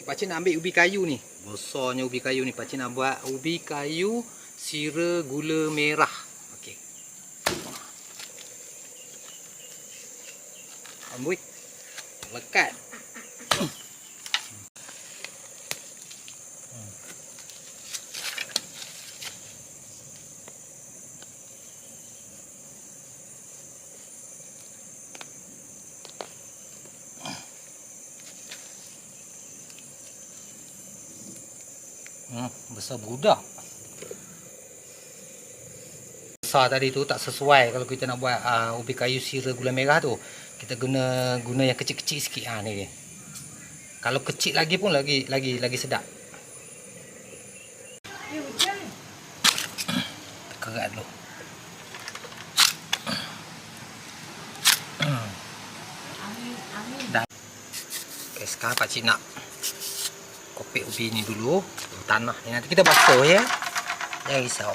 Pakcik nak ambil ubi kayu ni. Besarnya ubi kayu ni. Pakcik nak buat ubi kayu sira gula merah. Okey. Amboi. Lekat. Besar budak. Besar tadi tu tak sesuai kalau kita nak buat ubi kayu sira gula merah tu. Kita guna yang kecil-kecil sikit ni dia. Kalau kecil lagi pun lagi sedap. Kerat dulu. Dah. Okay, sekarang pakcik nak kopek ubi ni dulu. Tanah ni nanti kita basuh ya. Jangan risau.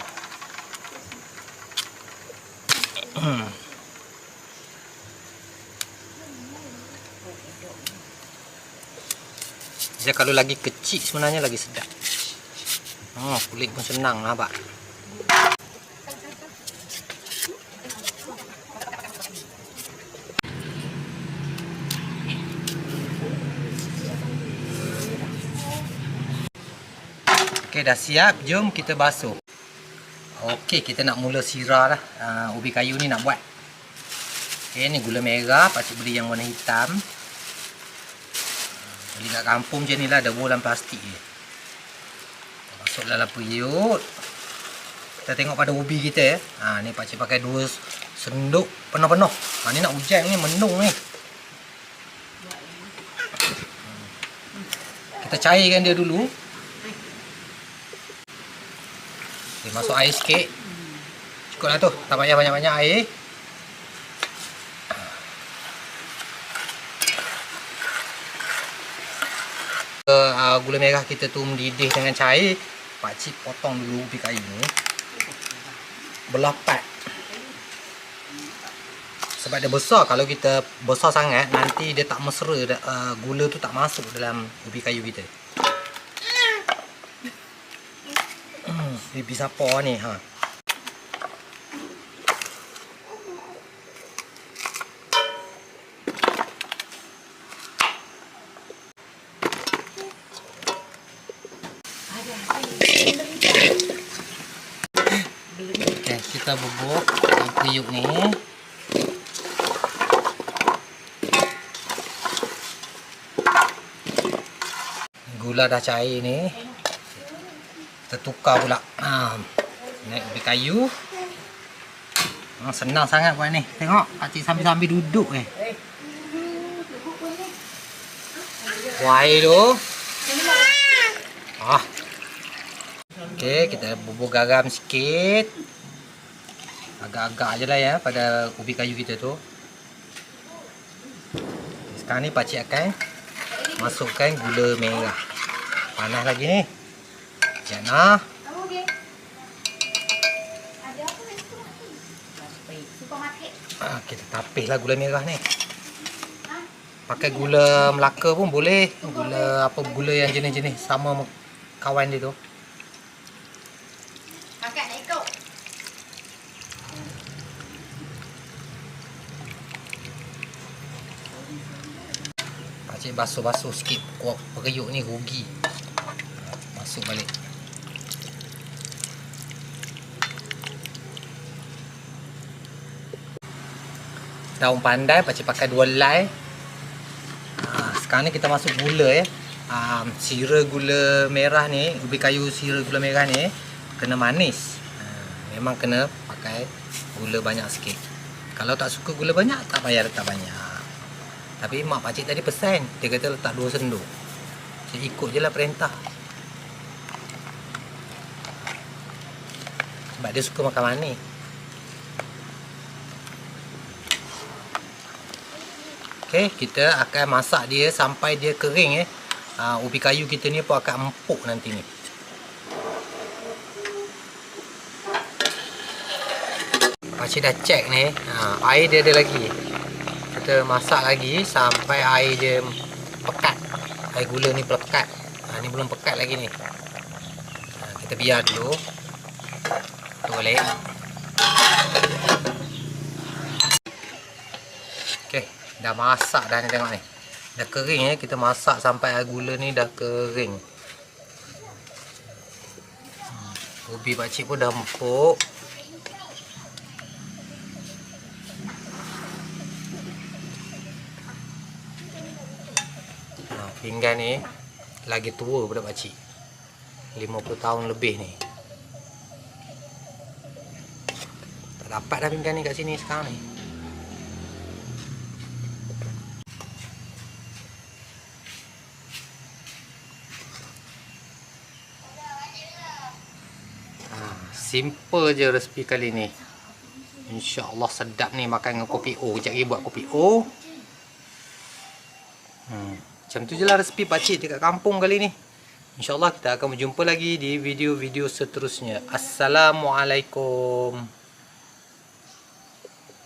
Dia kalau lagi kecil sebenarnya lagi sedap. Kulit pun senang nampak. Okey, dah siap. Jom kita basuh. Okey, kita nak mula sirah lah. Ubi kayu ni nak buat. Okey, ni gula merah. Pakcik beli yang warna hitam. Beli kat kampung macam ni lah. Ada bolan plastik je. Masuk dalam periuk. Kita tengok pada ubi kita ya. Ni pakcik pakai 2 senduk penuh-penuh. Ni nak hujan ni, mendung ni. Kita cairkan dia dulu. Okay, masuk air sikit. Cukup lah tu. Tak payah banyak-banyak air. Gula merah kita tu mendidih dengan cair. Pakcik potong dulu ubi kayu ni. Belah 4. Sebab dia besar. Kalau kita besar sangat, nanti dia tak mesra. Gula tu tak masuk dalam ubi kayu kita. Bibi siapa ni Okay, kita bubuk periuk ni. Gula dah cair ni. Kita tukar pula. Naik ubi kayu. Senang sangat buat ni. Tengok, pakcik sambil-sambil duduk Kuai tu. Okey, kita bubur garam sikit. Agak-agak je lah ya pada ubi kayu kita tu. Sekarang ni pakcik akan masukkan gula merah. Panas lagi ni. Jana. Kita tapihlah gula merah ni. Pakai gula Melaka pun boleh. Gula yang jenis-jenis sama kawan dia tu. Pakcik basuh-basuh sikit. Kuah periuk ni rugi. Masuk balik. Daun pandai pakcik pakai 2 helai. Sekarang ni kita masuk gula ya. Sira gula merah ni, ubi kayu sira gula merah ni kena manis. Memang kena pakai gula banyak sikit. Kalau tak suka gula banyak, tak payah letak banyak. Tapi mak pakcik tadi pesan, dia kata letak 2 senduk. Saya ikut je lah perintah. Sebab dia suka makan manis. Okey, kita akan masak dia sampai dia kering ubi kayu kita ni pun akan empuk nanti ni. Pakcik dah cek ni, air dia ada lagi. Kita masak lagi sampai air dia pekat. Air gula ni pekat. Ini belum pekat lagi nih. Kita biar dulu. Boleh. Okey, dah masak dah ni, tengok ni. Dah kering ya, kita masak sampai gula ni dah kering. Ubi pakcik pun dah empuk. Pinggan ni lagi tua daripada pakcik. 50 tahun lebih ni. Tak dapat dah pinggan ni kat sini sekarang ni. Simple je resipi kali ni. InsyaAllah sedap ni makan dengan kopi O. Sekejap lagi buat kopi O. Macam tu je lah resipi pakcik dekat kampung kali ni. InsyaAllah kita akan berjumpa lagi di video-video seterusnya. Assalamualaikum.